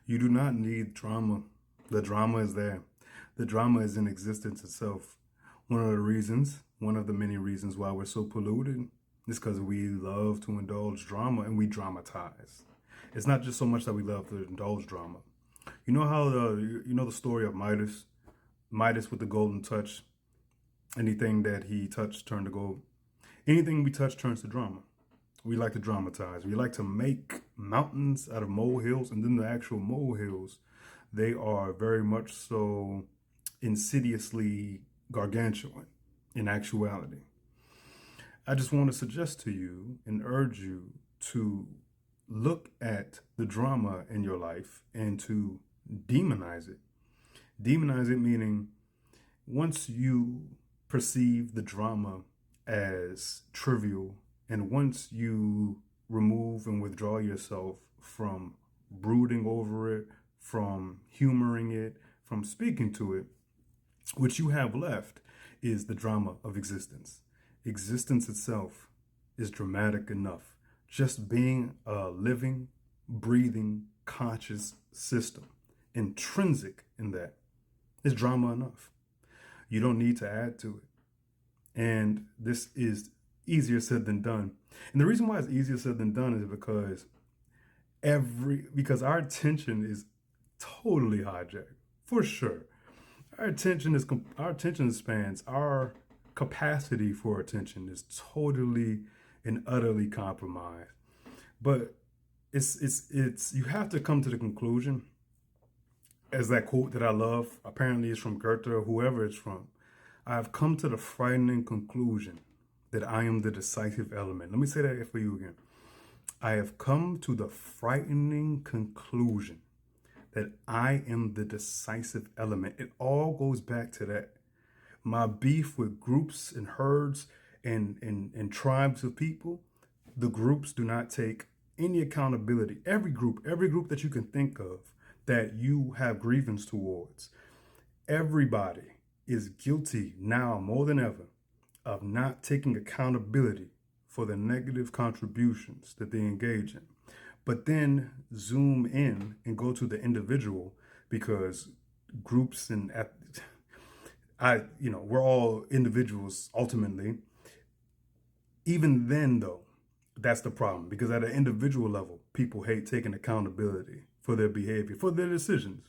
You do not need drama. The drama is there. The drama is in existence itself. One of the many reasons why we're so polluted is because we love to indulge drama and we dramatize. It's not just so much that we love to indulge drama. You know the story of Midas? Midas with the golden touch. Anything that he touched turned to gold. Anything we touch turns to drama. We like to dramatize. We like to make mountains out of molehills, and then the actual molehills, they are very much so insidiously gargantuan in actuality. I just want to suggest to you and urge you to look at the drama in your life and to demonize it. Demonize it meaning once you perceive the drama as trivial, and once you remove and withdraw yourself from brooding over it, from humoring it, from speaking to it, what you have left is the drama of existence. Existence itself is dramatic enough. Just being a living, breathing, conscious system, intrinsic in that, is drama enough. You don't need to add to it. And this is easier said than done. And the reason why it's easier said than done is because our attention is totally hijacked, for sure. Our attention spans, our capacity for attention is totally and utterly compromised. But it's you have to come to the conclusion, as that quote that I love apparently is from Goethe or whoever it's from. I have come to the frightening conclusion that I am the decisive element. Let me say that for you again. I have come to the frightening conclusion that I am the decisive element. It all goes back to that. My beef with groups and herds and tribes of people, the groups do not take any accountability. Every group that you can think of that you have grievance towards, everybody is guilty now more than ever of not taking accountability for the negative contributions that they engage in. But then zoom in and go to the individual, because groups and we're all individuals ultimately. Even then, though, that's the problem, because at an individual level, people hate taking accountability for their behavior, for their decisions.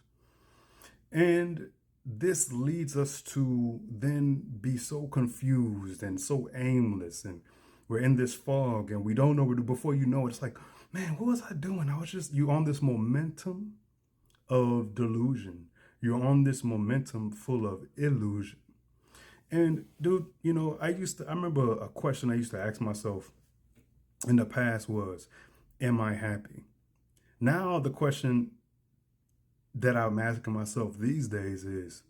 And this leads us to then be so confused and so aimless, and we're in this fog and we don't know what to do. Before you know it, it's like, man, what was I doing? You're on this momentum of delusion. You're on this momentum full of illusion. And dude, I remember a question I used to ask myself in the past was, am I happy? Now the question that I'm asking myself these days is,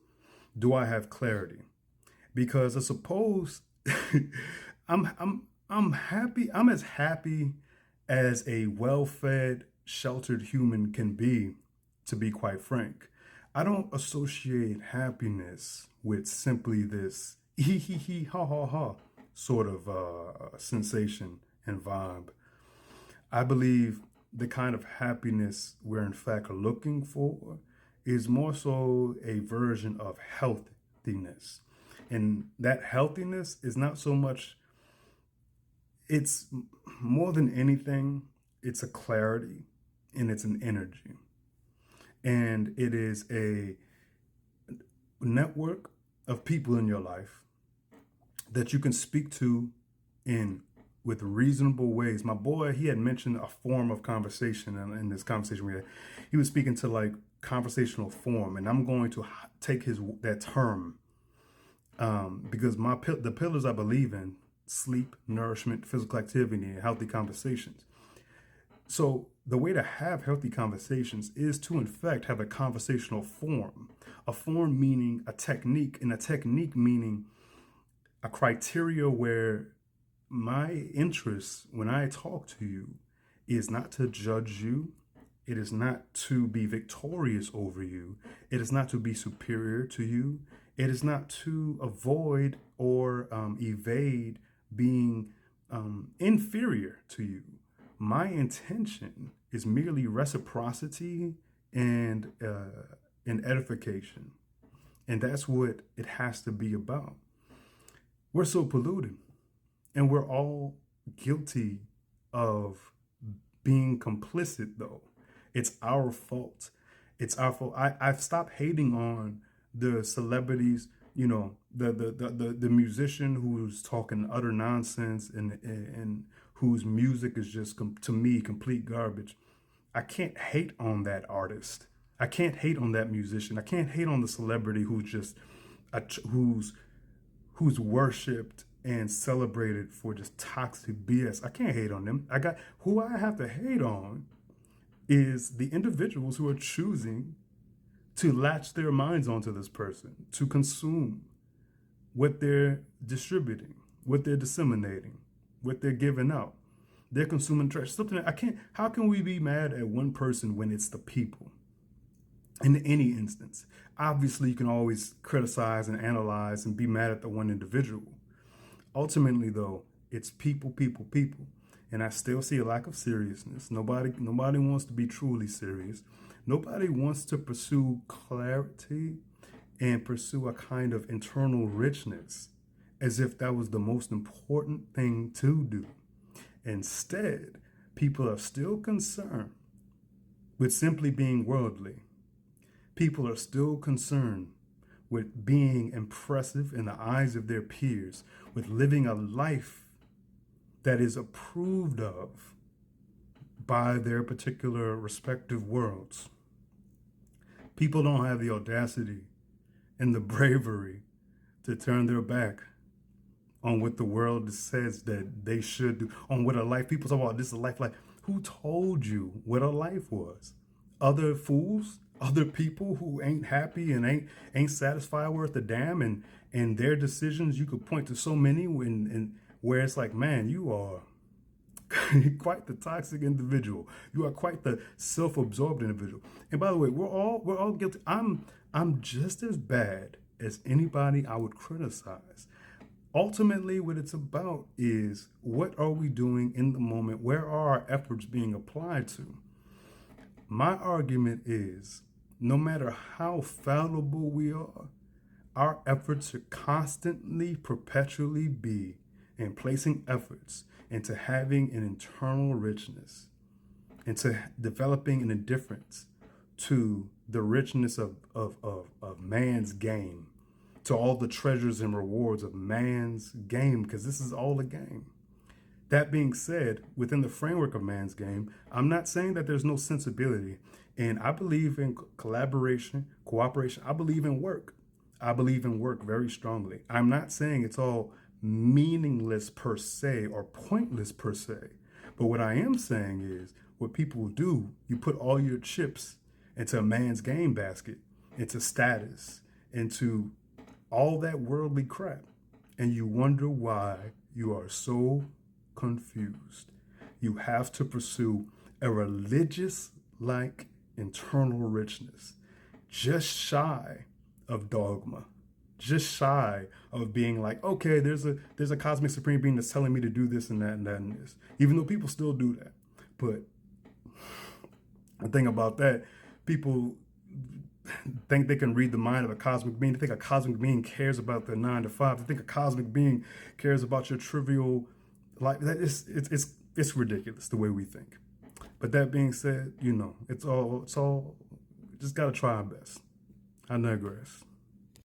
do I have clarity? Because I suppose I'm happy. I'm as happy as a well-fed, sheltered human can to be quite frank. I don't associate happiness with simply this hee hee hee ha ha ha sort of sensation and vibe. I believe the kind of happiness we're in fact looking for is more so a version of healthiness. And that healthiness is not so much, it's more than anything, it's a clarity and it's an energy. And it is a network of people in your life that you can speak to in with reasonable ways. My boy, he had mentioned a form of conversation in this conversation we had. He was speaking to like conversational form, and I'm going to take that term because the pillars I believe in: sleep, nourishment, physical activity, and healthy conversations. So the way to have healthy conversations is to, in fact, have a conversational form. A form meaning a technique, and a technique meaning a criteria where my interest when I talk to you is not to judge you. It is not to be victorious over you. It is not to be superior to you. It is not to avoid or evade being inferior to you. My intention is merely reciprocity and edification. And that's what it has to be about. We're so polluted, and we're all guilty of being complicit, though. It's our fault. It's our fault. I've stopped hating on the celebrities, the musician who's talking utter nonsense and whose music is just to me complete garbage. I can't hate on that artist. I can't hate on that musician. I can't hate on the celebrity who's just who's worshipped and celebrated for just toxic BS. I can't hate on them. Who I have to hate on is the individuals who are choosing to latch their minds onto this person, to consume what they're distributing, what they're disseminating, what they're giving out. They're consuming trash. Something that I can't. How can we be mad at one person when it's the people? In any instance, obviously you can always criticize and analyze and be mad at the one individual. Ultimately, though, it's people, people, people. And I still see a lack of seriousness. Nobody wants to be truly serious. Nobody wants to pursue clarity and pursue a kind of internal richness as if that was the most important thing to do. Instead, people are still concerned with simply being worldly. People are still concerned with being impressive in the eyes of their peers, with living a life that is approved of by their particular respective worlds. People don't have the audacity and the bravery to turn their back on what the world says that they should do, on what a life, people talk about this is a life like, who told you what a life was? Other fools? Other people who ain't happy and ain't satisfied worth a damn, and their decisions, you could point to so many and where it's like, man, you are quite the toxic individual. You are quite the self-absorbed individual. And by the way, we're all guilty. I'm just as bad as anybody I would criticize. Ultimately, what it's about is, what are we doing in the moment? Where are our efforts being applied to? My argument is, no matter how fallible we are, our efforts should constantly, perpetually be in placing efforts into having an internal richness, into developing an indifference to the richness of man's game, to all the treasures and rewards of man's game, because this is all a game. That being said, within the framework of man's game, I'm not saying that there's no sensibility. And I believe in collaboration, cooperation. I believe in work. I believe in work very strongly. I'm not saying it's all meaningless per se or pointless per se. But what I am saying is, what people do, you put all your chips into a man's game basket, into status, into all that worldly crap. And you wonder why you are so confused. You have to pursue a religious-like internal richness, just shy of dogma, just shy of being like, okay, there's a cosmic supreme being that's telling me to do this and that and that and this, even though people still do that. But the thing about that, people think they can read the mind of a cosmic being. They think a cosmic being cares about their 9 to 5. They think a cosmic being cares about your trivial life. It's ridiculous the way we think. But that being said, it's all just gotta try our best. I digress.